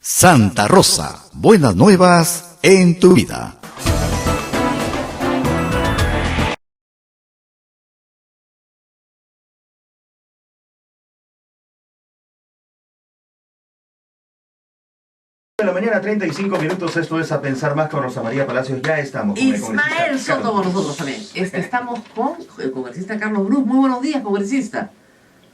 Santa Rosa, buenas nuevas en tu vida. De la mañana, 35 minutos, esto es A Pensar Más con Rosa María Palacios. Ya estamos con el Ismael Soto con nosotros también. Estamos con el congresista Carlos Brus. Muy buenos días, congresista.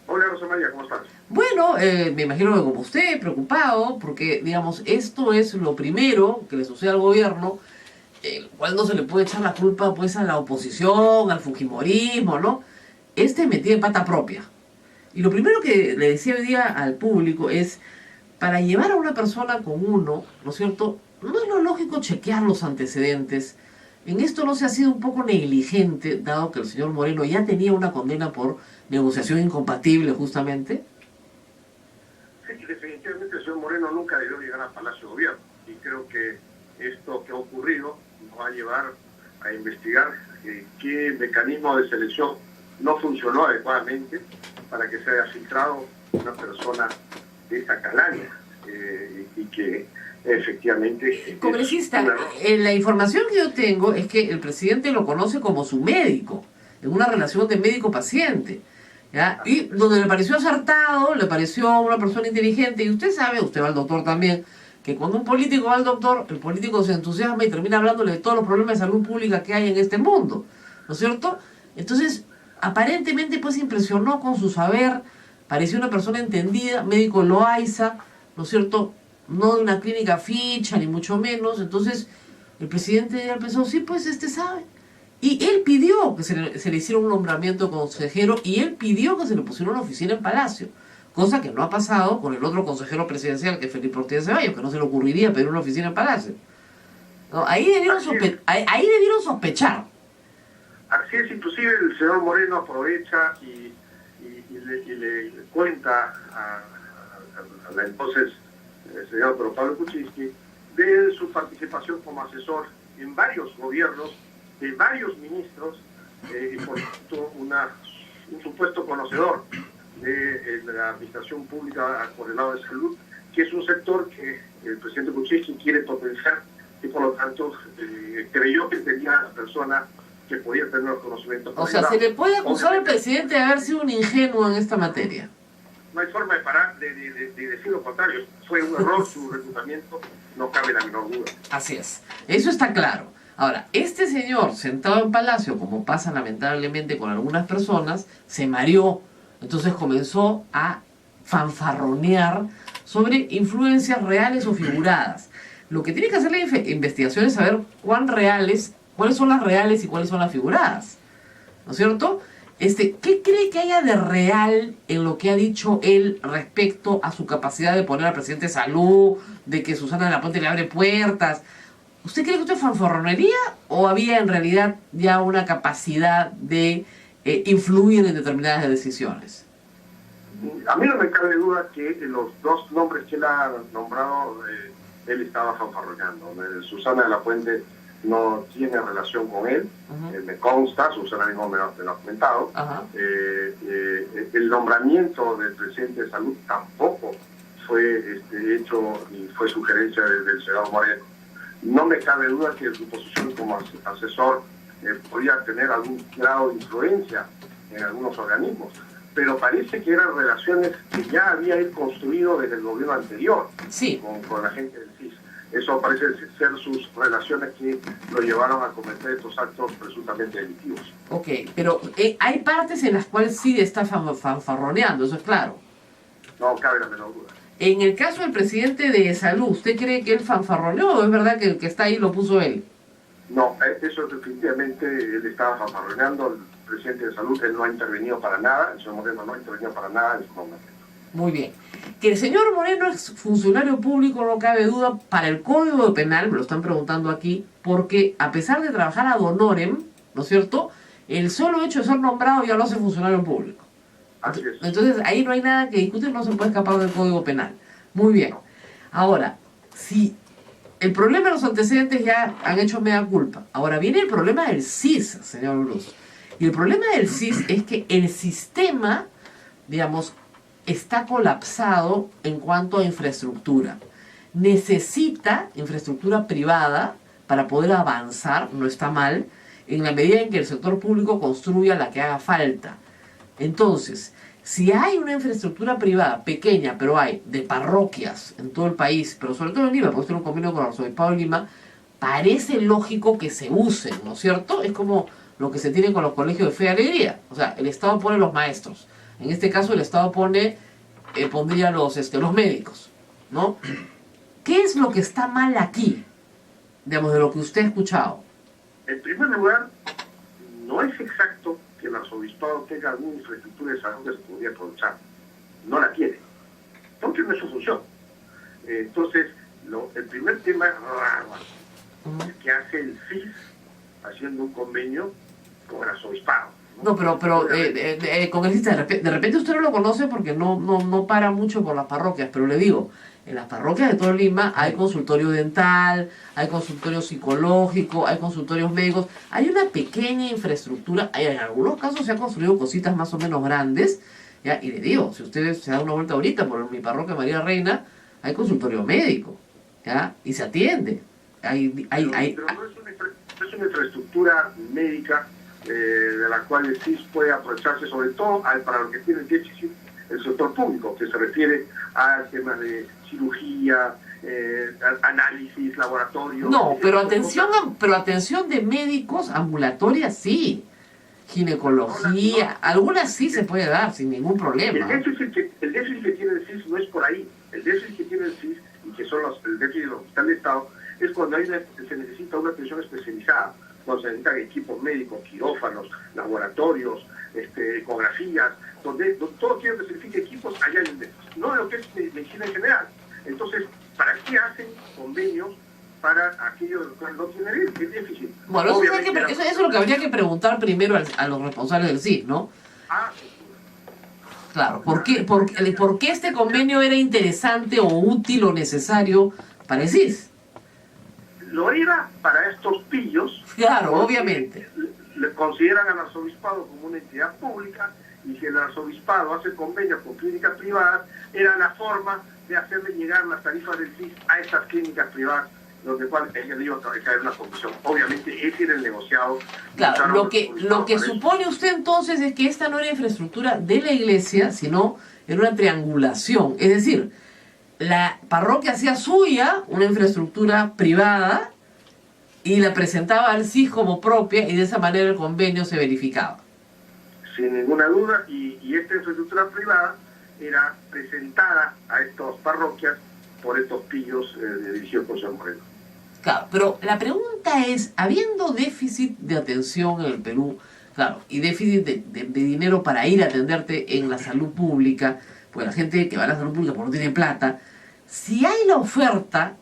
Hola Rosa María, ¿cómo estás? Bueno, me imagino que como usted, preocupado, porque, digamos, esto es lo primero que le sucede al gobierno, el cual no se le puede echar la culpa, pues, a la oposición, al fujimorismo, ¿no? Metía en pata propia. Y lo primero que le decía hoy día al público es, para llevar a una persona con uno, ¿no es cierto?, no es lo lógico chequear los antecedentes. En esto no se ha sido un poco negligente, dado que el señor Moreno ya tenía una condena por negociación incompatible, justamente. Sí, definitivamente el señor Moreno nunca debió llegar a Palacio de Gobierno. Y creo que esto que ha ocurrido nos va a llevar a investigar qué mecanismo de selección no funcionó adecuadamente para que se haya filtrado una persona de esta calaña y que efectivamente... Congresista, la información que yo tengo es que el presidente lo conoce como su médico, en una relación de médico-paciente, ¿ya? Y donde le pareció acertado, le pareció una persona inteligente, y usted sabe, usted va al doctor también, que cuando un político va al doctor, el político se entusiasma y termina hablándole de todos los problemas de salud pública que hay en este mundo, ¿no es cierto? Entonces, aparentemente pues impresionó con su saber, pareció una persona entendida, médico Loaiza, ¿no es cierto?, no de una clínica ficha, ni mucho menos. Entonces, el presidente ya pensó, sí, pues sabe. Y él pidió que se le hiciera un nombramiento consejero y él pidió que se le pusiera una oficina en Palacio. Cosa que no ha pasado con el otro consejero presidencial, que es Felipe Ortiz de Ceballos, que no se le ocurriría pedir una oficina en Palacio. No, ahí debieron sospechar. Así es, inclusive el señor Moreno aprovecha y le cuenta a la entonces el señor Pablo Kuczynski de su participación como asesor en varios gobiernos, de varios ministros, y por tanto un supuesto conocedor de la administración pública por el lado de salud, que es un sector que el presidente Kuczynski quiere potenciar y por lo tanto creyó que tenía la persona que podía tener los conocimientos. O sea, ¿se le puede acusar al presidente de haber sido un ingenuo en esta materia? No hay forma de decir lo contrario. Fue un error su reclutamiento, no cabe la menor duda. Así es, eso está claro. Ahora, este señor sentado en Palacio, como pasa lamentablemente con algunas personas, se mareó. Entonces comenzó a fanfarronear sobre influencias reales o figuradas. Lo que tiene que hacer la investigación es saber cuáles son las reales y cuáles son las figuradas, ¿no es cierto? ¿Qué cree que haya de real en lo que ha dicho él respecto a su capacidad de poner al presidente de salud, de que Susana de la Puente le abre puertas? ¿Usted cree que esto es fanfarronería o había en realidad ya una capacidad de influir en determinadas decisiones? A mí no me cabe duda que los dos nombres que él ha nombrado, él estaba fanfarroneando. Susana de la Puente no tiene relación con él, me consta, Susana mismo me lo ha comentado. El nombramiento del presidente de salud tampoco fue hecho y fue sugerencia del senador Moreno. No me cabe duda que su posición como asesor podía tener algún grado de influencia en algunos organismos, pero parece que eran relaciones que ya había él construido desde el gobierno anterior, sí, con la gente del CIS. Eso parece ser sus relaciones que lo llevaron a cometer estos actos presuntamente delictivos. Ok, pero hay partes en las cuales sí está fanfarroneando, eso es claro. No cabe la menor duda. En el caso del presidente de salud, ¿usted cree que él fanfarroneó o es verdad que el que está ahí lo puso él? No, eso definitivamente él estaba fanfarroneando. El presidente de salud, él no ha intervenido para nada, el señor Moreno no ha intervenido para nada en su nombramiento. Muy bien. Que el señor Moreno es funcionario público, no cabe duda, para el Código Penal, me lo están preguntando aquí, porque a pesar de trabajar ad honorem, ¿no es cierto?, el solo hecho de ser nombrado ya lo hace funcionario público. Así es. Entonces ahí no hay nada que discutir, no se puede escapar del Código Penal. Muy bien. Ahora, si el problema de los antecedentes ya han hecho mea culpa, ahora viene el problema del CIS, señor Brus. Y el problema del CIS es que el sistema, digamos, está colapsado en cuanto a infraestructura. necesita infraestructura privada para poder avanzar, no está mal, en la medida en que el sector público construya la que haga falta. Entonces, si hay una infraestructura privada pequeña, pero hay de parroquias en todo el país, pero sobre todo en Lima, porque tiene un convenio con el Arzobispado de Lima, parece lógico que se usen, ¿no es cierto? Es como lo que se tiene con los colegios de fe y alegría. O sea, el Estado pone los maestros. En este caso, el Estado pondría los médicos, ¿no? ¿Qué es lo que está mal aquí? Digamos, de lo que usted ha escuchado. En primer lugar, no es exacto que el arzobispado tenga alguna infraestructura de salud que se podría aprovechar. No la tiene, porque no es su función. Entonces, el primer tema es que hace el CIS haciendo un convenio con el arzobispado. No, pero congresista, de repente usted no lo conoce porque no para mucho por las parroquias, pero le digo, en las parroquias de todo Lima hay consultorio dental, hay consultorio psicológico, hay consultorios médicos, hay una pequeña infraestructura, en algunos casos se han construido cositas más o menos grandes, ¿ya? Y le digo, si ustedes se dan una vuelta ahorita por mi parroquia María Reina, hay consultorio médico, ¿ya? Y se atiende. Pero no es una infraestructura médica de la cual el CIS puede aprovecharse, sobre todo para lo que tiene el déficit el sector público, que se refiere a temas de cirugía, análisis, laboratorio. No, pero atención de médicos ambulatorias sí, ginecología, algunas sí se puede dar sin ningún problema. El déficit que tiene el CIS no es por ahí. El déficit que tiene el CIS, y que son el déficit del Hospital de Estado, es cuando se necesita una atención especializada, cuando se necesitan equipos médicos, quirófanos, laboratorios, ecografías, donde todo quiero que signifique equipos, allá hay un déficit. No lo que es medicina en general. Entonces, ¿para qué hacen convenios para aquellos que no tienen el déficit? Bueno, eso es lo que habría que preguntar primero a los responsables del CIS, ¿no? Claro, ¿por qué este convenio era interesante o útil o necesario para el CIS? Lo era para estos pillos. Claro, obviamente. Le consideran al arzobispado como una entidad pública, y si el arzobispado hace convenios con clínicas privadas, era la forma de hacerle llegar las tarifas del CIS a estas clínicas privadas, donde cual ella iba a caer una comisión. Obviamente ese era el negociado. Claro, lo que supone usted entonces es que esta no era infraestructura de la iglesia, sino era una triangulación. Es decir, la parroquia hacía suya una infraestructura privada y la presentaba al CIS como propia, y de esa manera el convenio se verificaba. Sin ninguna duda, y esta infraestructura privada era presentada a estas parroquias por estos pillos dirigidos por San Moreno. Claro, pero la pregunta es, habiendo déficit de atención en el Perú, claro, y déficit de dinero para ir a atenderte en la salud pública, pues la gente que va a la salud pública porque no tiene plata, si hay la oferta,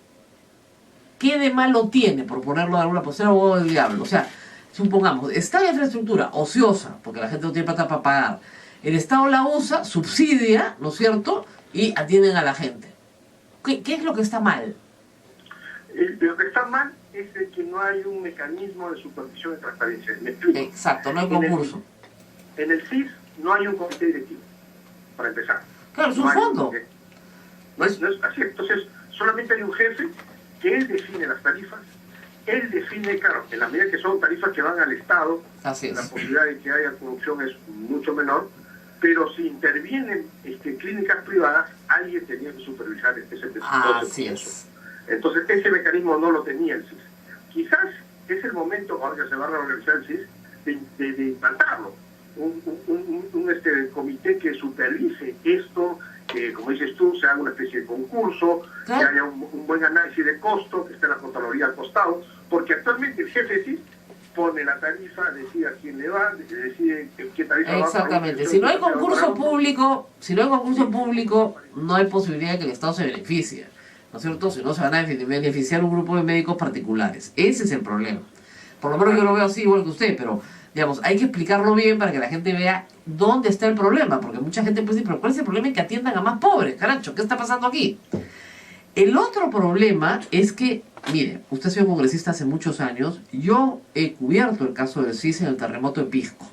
¿qué de malo tiene, por ponerlo de alguna postura, abogado del diablo? O sea, supongamos, está la infraestructura ociosa, porque la gente no tiene plata para pagar, el Estado la usa, subsidia, ¿no es cierto?, y atienden a la gente. ¿Qué es lo que está mal? Lo que está mal es que no hay un mecanismo de supervisión y transparencia. ¿Me explico? Exacto, no hay concurso. En el CIS no hay un comité directivo, para empezar. Claro, es un fondo. No es así. Entonces, solamente hay un jefe que él define las tarifas. Él define, claro, en la medida que son tarifas que van al Estado, la posibilidad de que haya corrupción es mucho menor, pero si intervienen clínicas privadas, alguien tenía que supervisar ese proceso. Entonces, ese mecanismo no lo tenía el CIS. Quizás es el momento, ahora que se va a reorganizar el CIS, de implantarlo. Un comité que supervise esto, que, como dices tú, se haga una especie de concurso, que haya un buen análisis de costo, que esté la Contraloría al costado, porque actualmente el jefe CIS pone la tarifa, decide a quién le va, decide qué tarifa va. Exactamente. Si no hay concurso público, no hay posibilidad de que el Estado se beneficie, ¿no es cierto? Si no, se van a beneficiar un grupo de médicos particulares. Ese es el problema. Por lo menos yo lo veo así igual que usted, pero digamos, hay que explicarlo bien para que la gente vea dónde está el problema, porque mucha gente puede decir, pero ¿cuál es el problema? Es que atiendan a más pobres, caracho, ¿qué está pasando aquí? El otro problema es que, mire, usted ha sido congresista hace muchos años, yo he cubierto el caso del CIS en el terremoto de Pisco.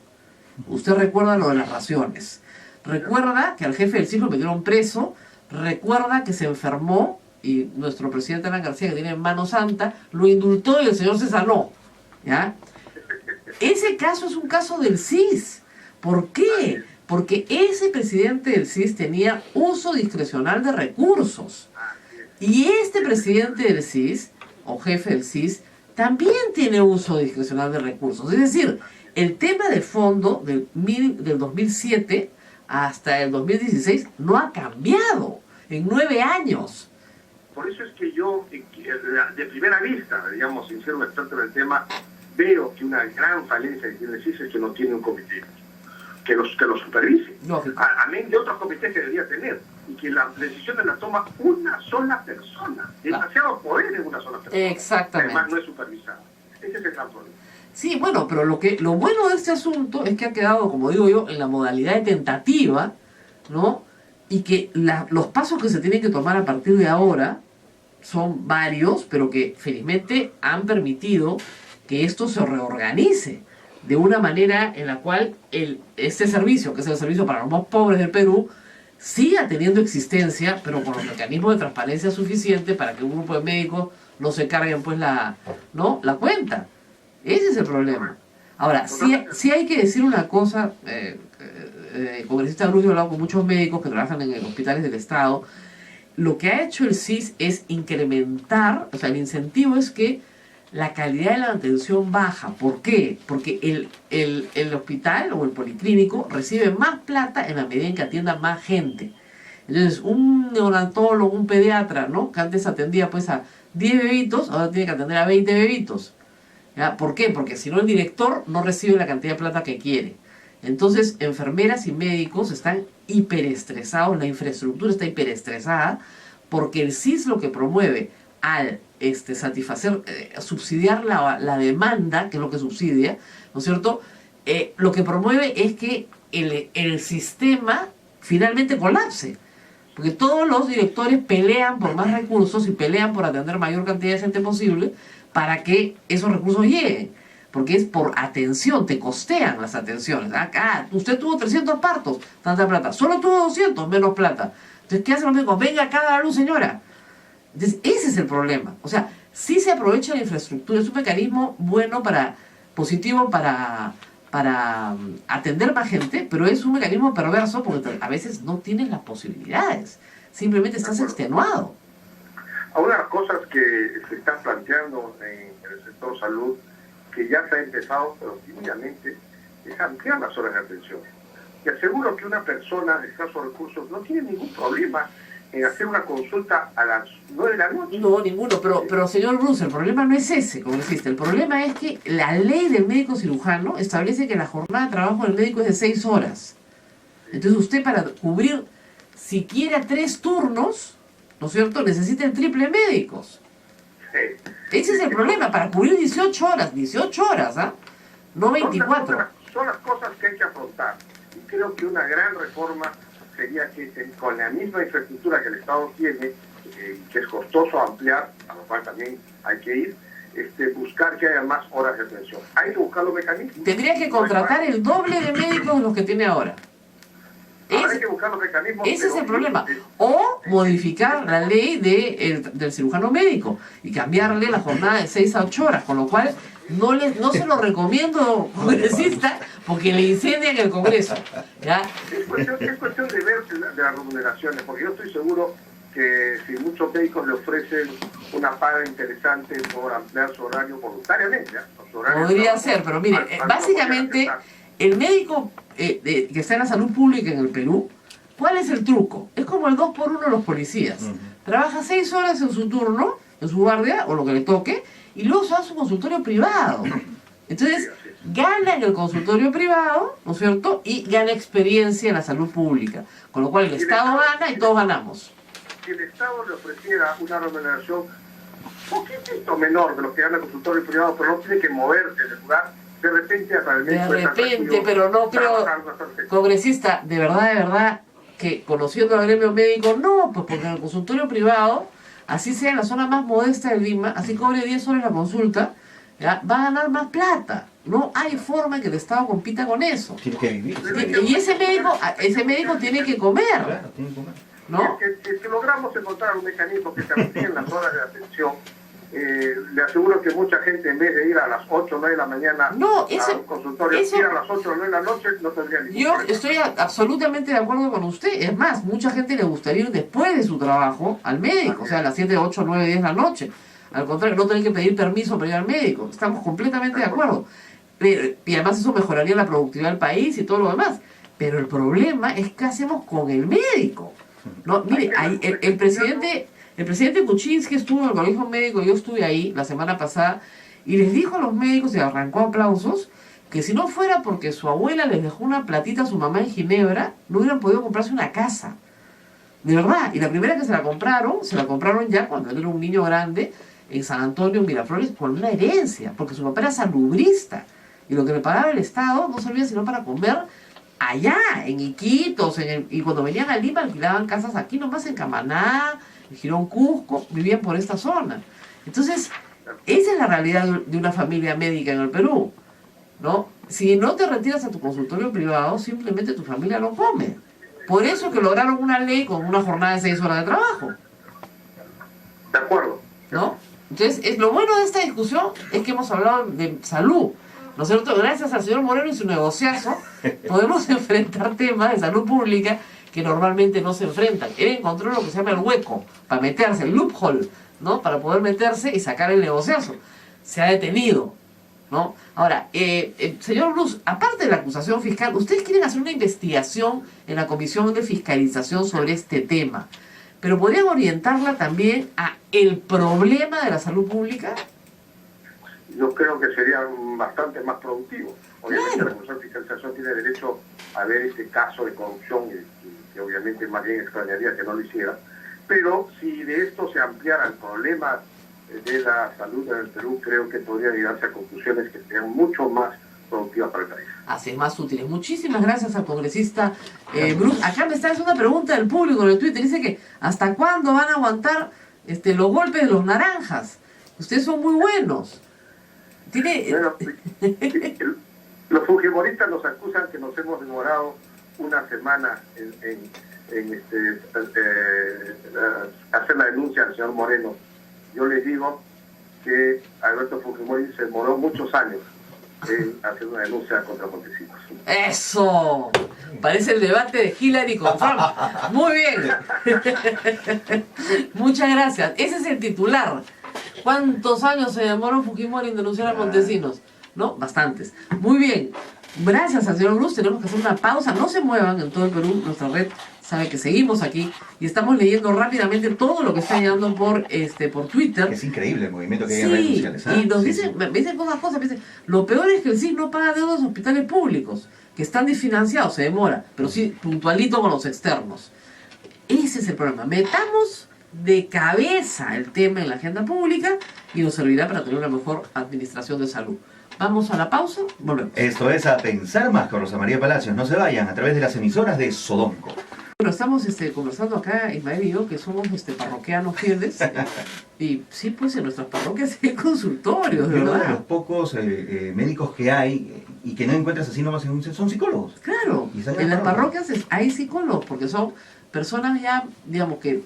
Usted recuerda lo de las raciones, recuerda que al jefe del CIS lo metieron preso, recuerda que se enfermó y nuestro presidente Alan García, que tiene mano santa, lo indultó y el señor se sanó, ¿ya? Ese caso es un caso del CIS. ¿Por qué? Porque ese presidente del CIS tenía uso discrecional de recursos. Y este presidente del CIS, o jefe del CIS, también tiene uso discrecional de recursos. Es decir, el tema de fondo del 2007 hasta el 2016 no ha cambiado en 9 años. Por eso es que yo, de primera vista, digamos, sin ser un experto en el tema, veo que una gran falencia que tiene el CIS es que no tiene un comité que lo supervise. Amén de otros comités que debería tener, y que las decisiones las toma una sola persona. Demasiado poder en una sola persona. Exactamente. Además no es supervisada. Ese es el gran problema. Sí, bueno, pero lo bueno de este asunto es que ha quedado, como digo yo, en la modalidad de tentativa, ¿no? Y que los pasos que se tienen que tomar a partir de ahora son varios, pero que felizmente han permitido que esto se reorganice de una manera en la cual este servicio, que es el servicio para los más pobres del Perú, siga teniendo existencia, pero con los mecanismos de transparencia suficientes para que un grupo de médicos no se carguen pues la cuenta. Ese es el problema. Ahora, sí hay que decir una cosa, el congresista Bruce ha hablado con muchos médicos que trabajan en hospitales del Estado. Lo que ha hecho el CIS es incrementar, o sea, el incentivo es que la calidad de la atención baja. ¿Por qué? Porque el hospital o el policlínico recibe más plata en la medida en que atienda más gente. Entonces, un neonatólogo, un pediatra, ¿no?, que antes atendía pues a 10 bebitos, ahora tiene que atender a 20 bebitos. ¿Ya? ¿Por qué? Porque si no, el director no recibe la cantidad de plata que quiere. Entonces, enfermeras y médicos están hiperestresados, la infraestructura está hiperestresada, porque el CIS lo que promueve al satisfacer, subsidiar la demanda, que es lo que subsidia, ¿no es cierto? Lo que promueve es que el sistema finalmente colapse, porque todos los directores pelean por más recursos y pelean por atender mayor cantidad de gente posible para que esos recursos lleguen, porque es por atención, te costean las atenciones. Usted tuvo 300 partos, tanta plata, solo tuvo 200, menos plata. Entonces, ¿qué hacen los médicos? Venga acá a la luz, señora. Entonces, ese es el problema. O sea, sí se aprovecha la infraestructura, es un mecanismo bueno positivo para atender más gente, pero es un mecanismo perverso porque a veces no tienes las posibilidades, simplemente estás extenuado. Una de las cosas que se están planteando en el sector salud, que ya se ha empezado, pero tímidamente, es ampliar las horas de atención. Te aseguro que una persona de escasos recursos no tiene ningún problema en hacer una consulta a las 9 de la noche. No, ninguno, pero señor Bruce, el problema no es ese, como deciste. El problema es que la ley del médico cirujano establece que la jornada de trabajo del médico es de 6 horas. Entonces usted, para cubrir siquiera 3 turnos, ¿no es cierto?, necesita el triple de médicos. Ese es el problema, para cubrir 18 horas, ¿ah? No 24. Son las cosas que hay que afrontar. Y creo que una gran reforma sería que con la misma infraestructura que el Estado tiene, que es costoso ampliar, a lo cual también hay que ir, buscar que haya más horas de atención. Hay que buscar los mecanismos. Tendría que contratar el doble de médicos de los que tiene ahora. Hay que buscar los mecanismos. Ese es el problema. O modificar la ley del cirujano médico y cambiarle la jornada de 6 a 8 horas, con lo cual no se lo recomiendo, congresista, porque le incendian el Congreso. ¿Ya? Es cuestión de ver de las remuneraciones, porque yo estoy seguro que si muchos médicos le ofrecen una paga interesante por ampliar su horario voluntariamente, podría ser, pero mire, básicamente el médico que está en la salud pública en el Perú, ¿cuál es el truco? Es como el 2x1 de los policías. Trabaja 6 horas en su turno, en su guardia, o lo que le toque, y luego se va a su consultorio privado. Entonces, gana en el consultorio privado, ¿no es cierto?, y gana experiencia en la salud pública. Con lo cual el Estado gana y todos ganamos. Si el Estado le ofreciera una remuneración un poquitito menor de lo que gana el consultorio privado, pero no tiene que moverse del lugar, de repente para el médico pero no creo, congresista, de verdad, que conociendo al gremio médico, no, pues porque en el consultorio privado, así sea en la zona más modesta del Lima, así cobre 10 horas la consulta, ¿ya?, va a ganar más plata. No hay forma que el Estado compita con eso. Tiene que vivir. Y ese médico tiene que comer. Claro, tiene que comer. ¿no? Si logramos encontrar un mecanismo que se en las horas de atención, le aseguro que mucha gente, en vez de ir a las 8 o 9 de la mañana a un consultorio, ir a las 8 o 9 de la noche, no tendría ningún problema. Yo estoy absolutamente de acuerdo con usted. Es más, mucha gente le gustaría ir después de su trabajo al médico, o sea, a las 7, 8, 9, 10 de la noche. Al contrario, no tener que pedir permiso para ir al médico. Estamos completamente de acuerdo. Y además eso mejoraría la productividad del país y todo lo demás. Pero el problema es qué hacemos con el médico. No, mire, el presidente Kuczynski estuvo en el colegio médico, yo estuve ahí la semana pasada, y les dijo a los médicos, y arrancó aplausos, que si no fuera porque su abuela les dejó una platita a su mamá en Ginebra, no hubieran podido comprarse una casa. De verdad. Y la primera que se la compraron ya cuando él era un niño grande, en San Antonio, en Miraflores, con una herencia, porque su papá era salubrista, y lo que le pagaba el Estado no servía sino para comer allá, en Iquitos, y cuando venían a Lima alquilaban casas aquí nomás en Camaná, en Girón, Cusco, vivían por esta zona. Entonces, esa es la realidad de una familia médica en el Perú, ¿no? Si no te retiras a tu consultorio privado, simplemente tu familia no come. Por eso que lograron una ley con una jornada de 6 horas de trabajo. De acuerdo. ¿No? Entonces, lo bueno de esta discusión es que hemos hablado de salud, ¿no es cierto? Gracias al señor Moreno y su negociazo, podemos enfrentar temas de salud pública que normalmente no se enfrentan. Él encontró lo que se llama el hueco, para meterse, el loophole, ¿no? Para poder meterse y sacar el negociazo. Se ha detenido, ¿no? Ahora, señor Luz, aparte de la acusación fiscal, ¿ustedes quieren hacer una investigación en la Comisión de Fiscalización sobre este tema? Pero podrían orientarla también a el problema de la salud pública. Yo creo que sería bastante más productivo. Obviamente claro. La Comisión de Fiscalización tiene derecho a ver este caso de corrupción y que obviamente más bien extrañaría que no lo hiciera. Pero si de esto se ampliara el problema de la salud en el Perú, creo que podrían llegarse a conclusiones que sean mucho más productivas para el país. Así es, más útiles. Muchísimas gracias al congresista Bruce. Acá me está haciendo una pregunta del público en el Twitter. Dice que ¿hasta cuándo van a aguantar los golpes de los naranjas? Ustedes son muy buenos. Bueno, los fujimoristas nos acusan que nos hemos demorado una semana en hacer la denuncia al señor Moreno. Yo les digo que Alberto Fujimori se demoró muchos años en hacer una denuncia contra Montesinos. ¡Eso! Parece el debate de Hillary con Trump. Muy bien. Muchas gracias. Ese es el titular. ¿Cuántos años se demoró Fujimori en denunciar a Montesinos? ¿No? Bastantes. Muy bien. Gracias al señor Luz. Tenemos que hacer una pausa. No se muevan en todo el Perú. Nuestra red sabe que seguimos aquí y estamos leyendo rápidamente todo lo que está llegando por Twitter. Es increíble el movimiento que hay en redes sociales. Y nos dicen, me dicen cosas, me dicen, lo peor es que el CIS no paga deudas a hospitales públicos, que están desfinanciados, se demora, pero sí puntualito con los externos. Ese es el problema. Metamos de cabeza el tema en la agenda pública y nos servirá para tener una mejor administración de salud. Vamos a la pausa, volvemos. Esto es A Pensar Más con Rosa María Palacios. No se vayan a través de las emisoras de Sodonco. Bueno, estamos conversando acá, Ismael y yo, que somos parroquianos fieles. Y sí, pues en nuestras parroquias hay consultorios, de Uno de verdad. los pocos médicos que hay y que no encuentras así nomás en un son psicólogos. Claro, Y están en las parroquias. parroquias hay psicólogos, porque son personas ya, digamos que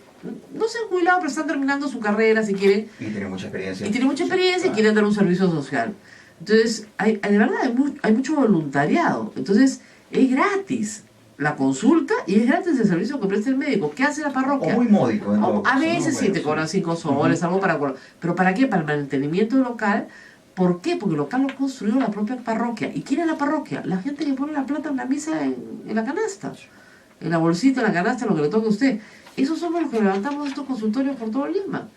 no se han jubilado, pero están terminando su carrera, si quieren, Y tienen mucha experiencia. y tienen mucha experiencia y quieren dar un servicio social. Entonces, de verdad, hay mucho voluntariado. Entonces, es gratis la consulta y es gratis el servicio que presta el médico. ¿Qué hace la O parroquia? muy módico. En todo A caso, veces ¿no? sí te Bueno, cobran 5 soles, algo para... ¿Pero para qué? Para el mantenimiento local. ¿Por qué? Porque el local lo construyó la propia parroquia. ¿Y quién es la parroquia? La gente que pone la plata en la misa en la canasta. En la bolsita, en la canasta, lo que le toque a usted. Esos somos los que levantamos estos consultorios por todo Lima.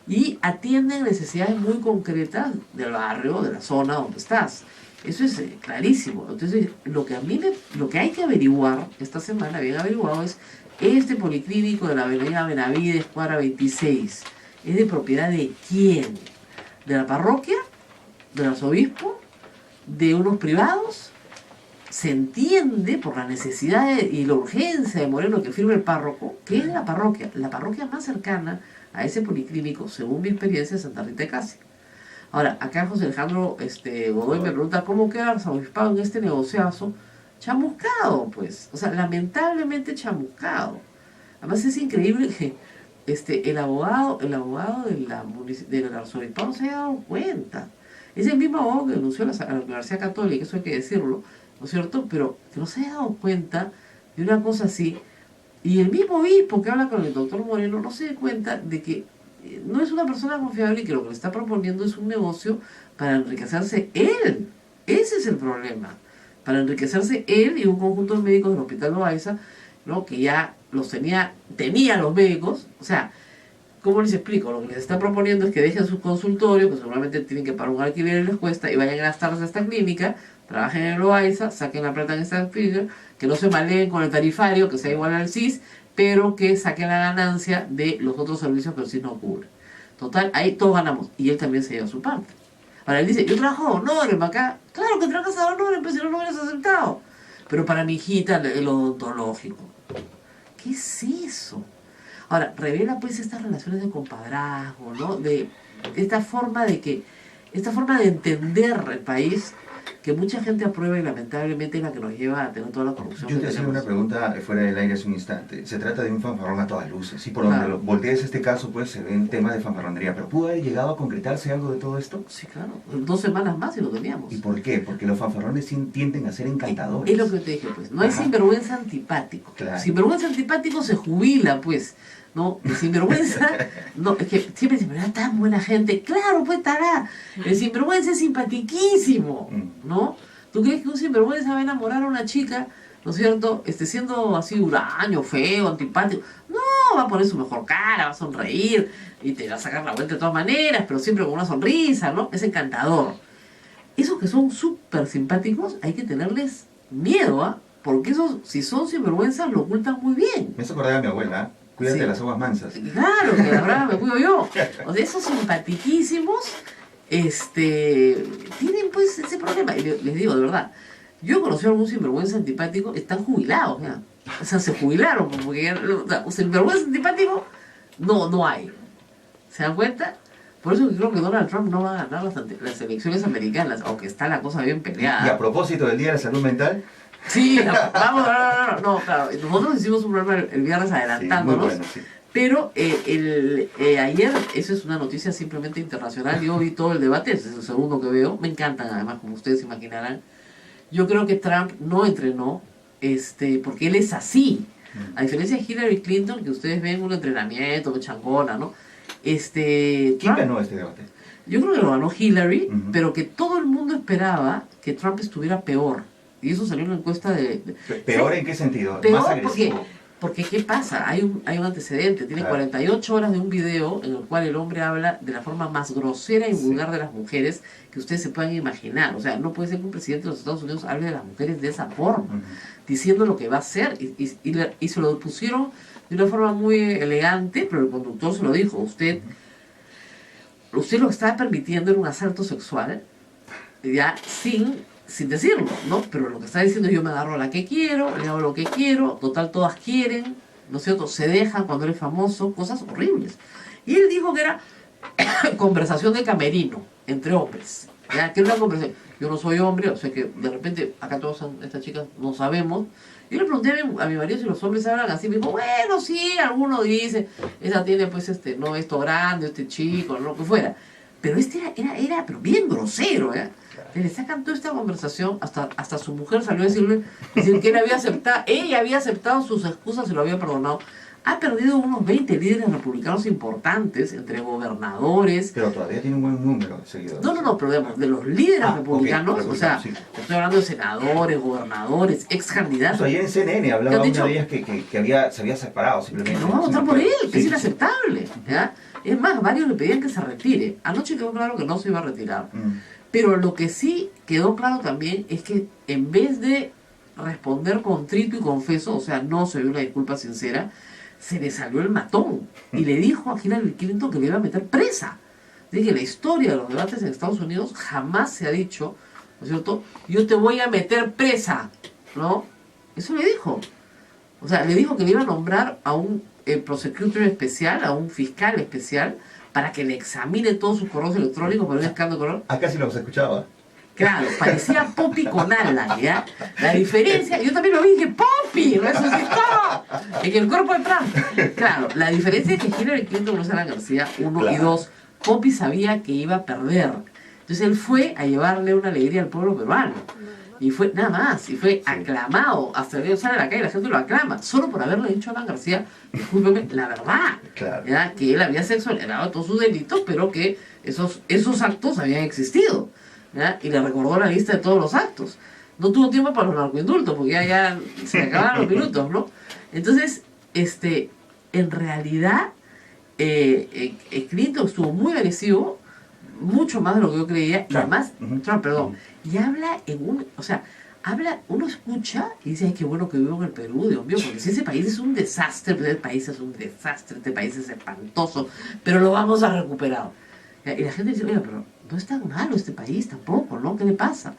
Y atienden necesidades muy concretas del barrio, de la zona donde estás. Eso es clarísimo. Entonces, lo que hay que averiguar esta semana, bien averiguado, es este policlínico de la avenida Benavides, cuadra 26. ¿Es de propiedad de quién? ¿De la parroquia? ¿Del arzobispo? ¿De unos privados? Se entiende por la necesidad y la urgencia de Moreno que firme el párroco, que es la parroquia más cercana a ese policlínico, según mi experiencia, en Santa Rita de Casi. Ahora, acá José Alejandro Godoy me pregunta cómo queda el arzobispado en este negociazo. Chamuscado, pues. O sea, lamentablemente chamuscado. Además es increíble que el abogado del arzobispado se haya dado cuenta. Es el mismo abogado que denunció a la Universidad Católica, eso hay que decirlo, ¿no es cierto? Pero que no se haya dado cuenta de una cosa así. Y el mismo obispo que habla con el doctor Moreno no se da cuenta de que no es una persona confiable y que lo que le está proponiendo es un negocio para enriquecerse él. Ese es el problema. Para enriquecerse él y un conjunto de médicos del Hospital Loaiza, ¿no? Que ya los tenía los médicos. O sea, ¿cómo les explico? Lo que les está proponiendo es que dejen sus consultorios, que seguramente tienen que pagar un alquiler y les cuesta, y vayan a las tardes a esta clínica, trabajen en el Loaiza, saquen la plata en esta clínica, que no se maleen con el tarifario, que sea igual al CIS, pero que saquen la ganancia de los otros servicios que el CIS no cubre. Total, ahí todos ganamos. Y él también se lleva su parte. Ahora él dice, yo trabajo a honores acá. Claro que trabajas a honores, pero si no lo hubieras aceptado. Pero para mi hijita, el odontológico. ¿Qué es eso? Ahora, revela pues estas relaciones de compadrazgo, ¿no? De esta forma de entender el país que mucha gente aprueba y lamentablemente es la que nos lleva a tener toda la corrupción. Yo que te hacía tenemos. una pregunta fuera del aire hace un instante. Se trata de un fanfarrón a todas luces. Y por donde Claro. voltees este caso, pues se ven temas de fanfarronería. ¿Pero pudo haber llegado a concretarse algo de todo esto? Sí, claro. 2 semanas más y lo teníamos. ¿Y por qué? Porque los fanfarrones tienden a ser encantadores. Es lo que te dije, pues. No hay Ajá. sinvergüenza antipático. Claro. Sinvergüenza antipático se jubila, pues. ¿No? El sinvergüenza, no, es que siempre dicen, pero tan buena gente. Claro, pues estará. El sinvergüenza es simpatiquísimo, ¿no? ¿Tú crees que un sinvergüenza va a enamorar a una chica, ¿no es cierto? Siendo así huraño, feo, antipático. No, va a poner su mejor cara, va a sonreír y te va a sacar la vuelta de todas maneras, pero siempre con una sonrisa, ¿no? Es encantador. Esos que son súper simpáticos hay que tenerles miedo, ¿ah? Porque esos, si son sinvergüenzas, lo ocultan muy bien. Me hace acordar a mi abuela, ¿eh? Cuídate Sí. de las aguas mansas. Claro, que la verdad me cuido yo. O sea, esos simpatiquísimos, tienen pues ese problema. Y les digo, de verdad, yo conocí a algún sinvergüenza antipático, están jubilados, ¿ya? O sea, se jubilaron, porque ya, o sea, un sinvergüenza antipático no hay. ¿Se dan cuenta? Por eso creo que Donald Trump no va a ganar las elecciones americanas, aunque está la cosa bien Y a peleada. propósito del Día de la Salud Mental, Sí, vamos, no, claro, nosotros hicimos un programa el viernes sí, muy adelantándonos. bueno, sí. Pero ayer, eso es una noticia simplemente internacional, yo vi todo el debate, ese es el segundo que veo, me encantan además, como ustedes imaginarán. Yo creo que Trump no entrenó, porque él es así, a diferencia de Hillary Clinton, que ustedes ven un entrenamiento, que changona, ¿no? ¿Quién Trump, ganó este debate? yo creo que lo ganó Hillary, Ujú. pero que todo el mundo esperaba que Trump estuviera peor, y eso salió en una encuesta ¿Peor en qué sentido? Peor ¿Más agresivo? porque ¿qué pasa? Hay un antecedente. Tiene Claro. 48 horas de un video en el cual el hombre habla de la forma más grosera y vulgar de las mujeres que ustedes se puedan imaginar. O sea, no puede ser que un presidente de los Estados Unidos hable de las mujeres de esa forma, Ujú. diciendo lo que va a hacer. Y se lo pusieron de una forma muy elegante, pero el conductor se lo dijo. Usted lo que estaba permitiendo era un asalto sexual, ya sin decirlo, ¿no? Pero lo que está diciendo es yo me agarro a la que quiero, le hago lo que quiero, total todas quieren, ¿no es cierto? Se dejan cuando eres famoso, cosas horribles. Y él dijo que era conversación de camerino entre hombres, ¿ya? Que era una conversación. Yo no soy hombre, o sea que de repente acá todas estas chicas no sabemos. Yo le pregunté a mi marido si los hombres hablan así, me dijo, bueno, sí, alguno dice, esa tiene pues no, esto grande, este chico, lo que fuera. Pero era pero bien grosero, ¿eh? Le sacan toda esta conversación, hasta su mujer salió a decir que ella había aceptado sus excusas y lo había perdonado. Ha perdido unos 20 líderes republicanos importantes, entre gobernadores. Pero todavía tiene un buen número de seguidores. No, pero digamos, de los líderes republicanos, ok, o sea, sí. estoy hablando de senadores, gobernadores, ex candidatos. Incluso ayer en CNN hablaba ¿Te han una dicho? de ellas que se había separado simplemente. No va a votar por él, que Sí, es sí, inaceptable. ¿Ya? Es más, varios le pedían que se retire. Anoche quedó claro que no se iba a retirar. sí. Pero lo que sí quedó claro también es que en vez de responder contrito y confeso, o sea, no se dio una disculpa sincera, se le salió el matón y le dijo a Hillary Clinton que le iba a meter presa. Dije que la historia de los debates en Estados Unidos jamás se ha dicho, ¿no es cierto? Yo te voy a meter presa, ¿no? Eso le dijo. O sea, le dijo que le iba a nombrar a un prosecutor especial, a un fiscal especial, para que le examine todos sus correos electrónicos por un escándalo. Acá sí los escuchaba. Claro, parecía Poppy con alas, ¿ya? La diferencia, yo también lo vi, dije, ¡Poppy! ¡Resucitó! En el cuerpo de Trump. Claro, la diferencia es que Hillary Clinton conoce a Alan García, uno, Claro. y dos, Poppy sabía que iba a perder. Entonces él fue a llevarle una alegría al pueblo peruano. Y fue nada más, y fue aclamado. Hasta que sale a la calle, la gente lo aclama. Solo por haberle dicho a Alan García, discúlpeme, la verdad. Claro. ¿Ya? Que él había sexualizado todos sus delitos, pero que esos actos habían existido. ¿Ya? Y le recordó la lista de todos los actos. No tuvo tiempo para los narcoindultos, porque ya se le acabaron los minutos, ¿no? Entonces, en realidad, Clinton estuvo muy agresivo, mucho más de lo que yo creía, y Trump. además, Ujú. Trump, perdón, y habla uno escucha y dice, ay, qué bueno que vivo en el Perú, Dios mío, porque si ese país es un desastre, pues este país es un desastre, este país es espantoso, pero lo vamos a recuperar. Y la gente dice, oye, pero no es tan malo este país tampoco, ¿no? ¿Qué le pasa?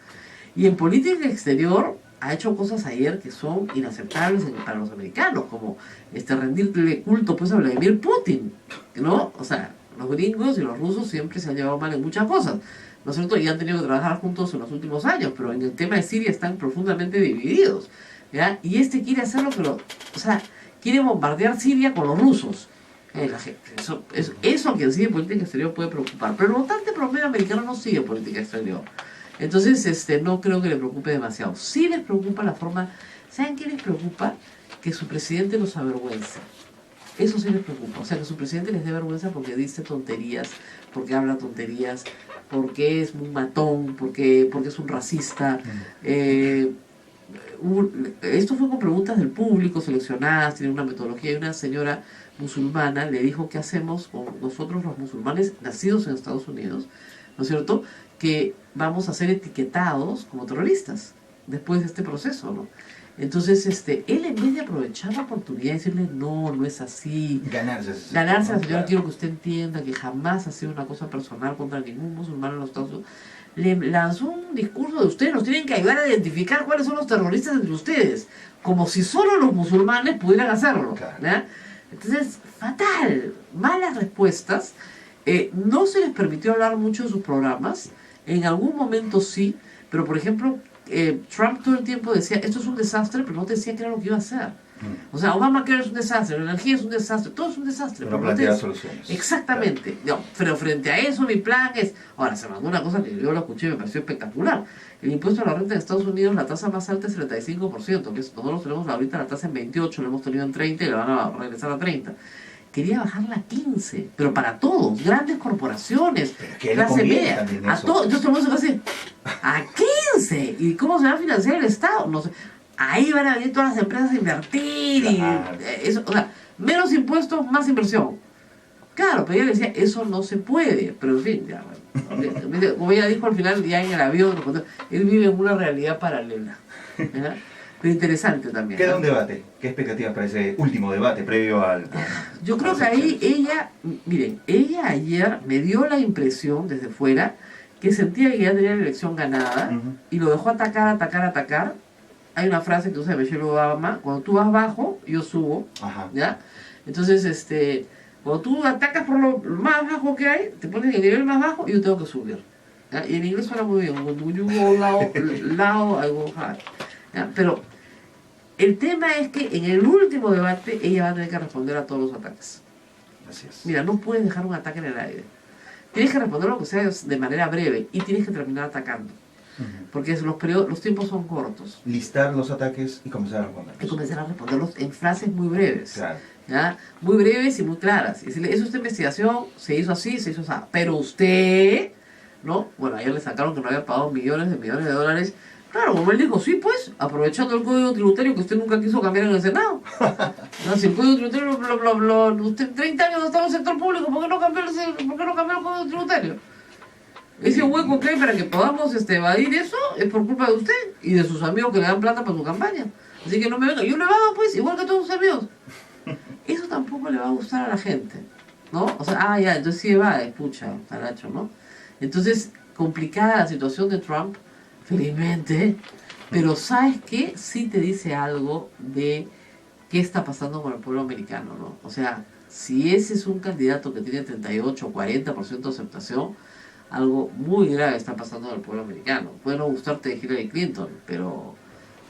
Y en política exterior ha hecho cosas ayer que son inaceptables para los americanos, como rendirle culto pues a Vladimir Putin, ¿no? O sea, los gringos y los rusos siempre se han llevado mal en muchas cosas, ¿no es cierto? Y han tenido que trabajar juntos en los últimos años, pero en el tema de Siria están profundamente divididos, ¿ya? Y quiere hacerlo, pero, o sea, quiere bombardear Siria con los rusos. La gente, eso a quien sigue política exterior puede preocupar, pero el votante promedio americano no sigue política exterior. Entonces, no creo que le preocupe demasiado. Sí les preocupa la forma. ¿Saben qué les preocupa? Que su presidente los avergüenza. Eso sí les preocupa. O sea, que su presidente les dé vergüenza porque dice tonterías, porque habla tonterías, porque es un matón, porque es un racista. Esto fue con preguntas del público seleccionadas, tiene una metodología, y una señora musulmana le dijo qué hacemos con nosotros los musulmanes nacidos en Estados Unidos, ¿no es cierto?, que vamos a ser etiquetados como terroristas después de este proceso, ¿no? Entonces, él en vez de aprovechar la oportunidad y decirle, no es así, ganarse a la señora, Claro. quiero que usted entienda que jamás ha sido una cosa personal contra ningún musulmán en los Estados Unidos, le lanzó un discurso de ustedes nos tienen que ayudar a identificar cuáles son los terroristas entre ustedes, como si solo los musulmanes pudieran hacerlo, Claro. ¿ya? Entonces, fatal, malas respuestas. No se les permitió hablar mucho de sus programas, en algún momento sí, pero por ejemplo, Trump todo el tiempo decía, esto es un desastre, pero no te decía qué era lo que iba a hacer. O sea, Obamacare es un desastre, la energía es un desastre, todo es un desastre. No pero plantea te- soluciones. Exactamente. No, pero frente a eso mi plan es... Ahora, se mandó una cosa que yo lo escuché y me pareció espectacular. El impuesto a la renta en Estados Unidos, la tasa más alta es 35%, que nosotros tenemos ahorita la tasa en 28, la hemos tenido en 30 y la van a regresar a 30. Quería bajarla a 15, pero para todos, grandes corporaciones, Pero que le clase conviene media, también a eso. todos. Entonces todo el mundo se hace a 15. ¿Y cómo se va a financiar el Estado? No sé. Ahí van a venir todas las empresas a invertir y Claro. eso, o sea, menos impuestos, más inversión. Claro, pero ella le decía, eso no se puede, pero en fin, ya, bueno, como ella dijo al final, ya en el avión, él vive en una realidad paralela. ¿Ya? Pero interesante también. Queda ¿no? un debate. ¿Qué expectativas para ese último debate previo al... Yo creo que ahí ella ayer me dio la impresión desde fuera que sentía que ya tenía la elección ganada Ujú. y lo dejó atacar. Hay una frase que usa Michelle Obama, cuando tú vas bajo, yo subo, Ajá. ¿ya? Entonces, cuando tú atacas por lo más bajo que hay, te pones en el nivel más bajo y yo tengo que subir. ¿Ya? Y en inglés suena muy bien, when you go low, I go high. ¿Ya? Pero el tema es que en el último debate ella va a tener que responder a todos los ataques. Así es. Mira, no puedes dejar un ataque en el aire. Tienes que responder lo que sea de manera breve y tienes que terminar atacando. Ujú. Porque los tiempos son cortos. Listar los ataques y comenzar a responder. Y comenzar a responderlos en frases muy breves. Claro. ¿Ya? Muy breves y muy claras. Y decirle, eso es esta investigación, se hizo así, se hizo así. Pero usted, ¿no? Bueno, ayer le sacaron que no había pagado millones de dólares. Claro, como él dijo, sí, pues, aprovechando el código tributario que usted nunca quiso cambiar en el Senado. No, si el código tributario, usted 30 años ha estado en el sector público, ¿por qué no cambió el código tributario? Ese hueco que hay para que podamos evadir eso es por culpa de usted y de sus amigos que le dan plata para su campaña. Así que no me venga, yo le evado pues, igual que todos sus amigos. Eso tampoco le va a gustar a la gente, ¿no? O sea, ya, entonces sí evade, pucha, taracho, ¿no? Entonces, complicada la situación de Trump, felizmente, pero ¿sabes qué? Sí te dice algo de qué está pasando con el pueblo americano, ¿no? O sea, si ese es un candidato que tiene 38 o 40% de aceptación, algo muy grave está pasando en el pueblo americano. Puede no gustarte de Hillary Clinton, pero,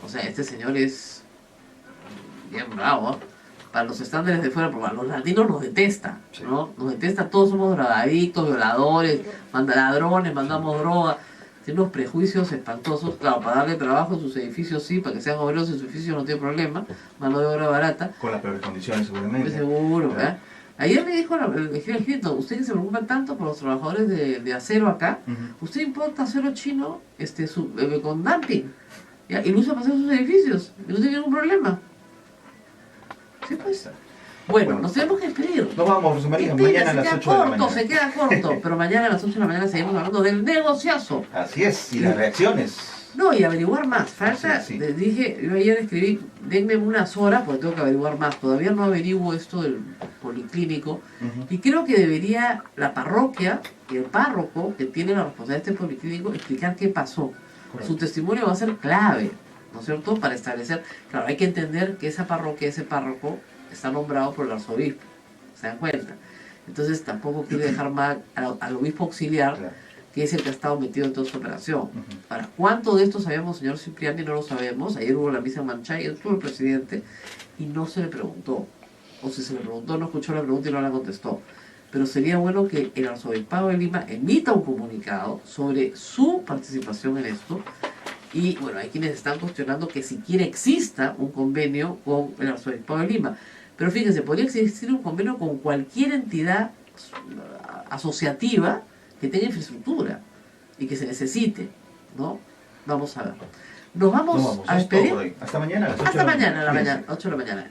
o sea, este señor es bien bravo, ¿eh? Para los estándares de fuera, porque a los latinos nos detesta, ¿no? Nos detesta, todos somos drogadictos, violadores, ladrones, mandamos droga. Tiene unos prejuicios espantosos, claro, para darle trabajo en sus edificios sí, para que sean obreros en sus edificios no tiene problema, mano de obra barata. Con las peores condiciones seguramente. Pues seguro, Claro. ¿verdad? Ayer me dijo el Hillary Clinton, usted que se preocupa tanto por los trabajadores de acero acá, usted importa acero chino con dumping, ¿ya? Y lo usa para hacer sus edificios, y no tiene ningún problema. Sí, pues. Bueno, nos tenemos que despedir. Nos vamos, Rosa María, Qué pena, mañana a las 8 de se la queda corto, mañana. se queda corto, pero mañana a las 8 de la mañana seguimos hablando del negociazo. Así es, y las reacciones. No, y averiguar más. Falta, Sí. les dije, yo ayer escribí, denme unas horas porque tengo que averiguar más. Todavía no averiguo esto del policlínico. Y creo que debería la parroquia y el párroco que tiene la responsabilidad de este policlínico explicar qué pasó. Correcto. Su testimonio va a ser clave, ¿no es cierto? Para establecer, claro, hay que entender que esa parroquia, ese párroco, está nombrado por el arzobispo. ¿Se dan cuenta? Entonces tampoco quiere dejar mal al obispo auxiliar, Claro. que es el que ha estado metido en toda esta operación. Ahora, ¿cuánto de esto sabemos, señor Cipriani? No lo sabemos. Ayer hubo la misa en Manchay, estuvo el presidente y no se le preguntó. O si se le preguntó, no escuchó la pregunta y no la contestó. Pero sería bueno que el arzobispado de Lima emita un comunicado sobre su participación en esto. Y bueno, hay quienes están cuestionando que siquiera exista un convenio con el arzobispado de Lima. Pero fíjense, podría existir un convenio con cualquier entidad asociativa que tenga infraestructura y que se necesite, ¿no? Vamos a ver. Nos vamos a Es todo despedir. por hoy. Hasta mañana a las 8 de Hasta la mañana, Cuídense. 8 de la mañana.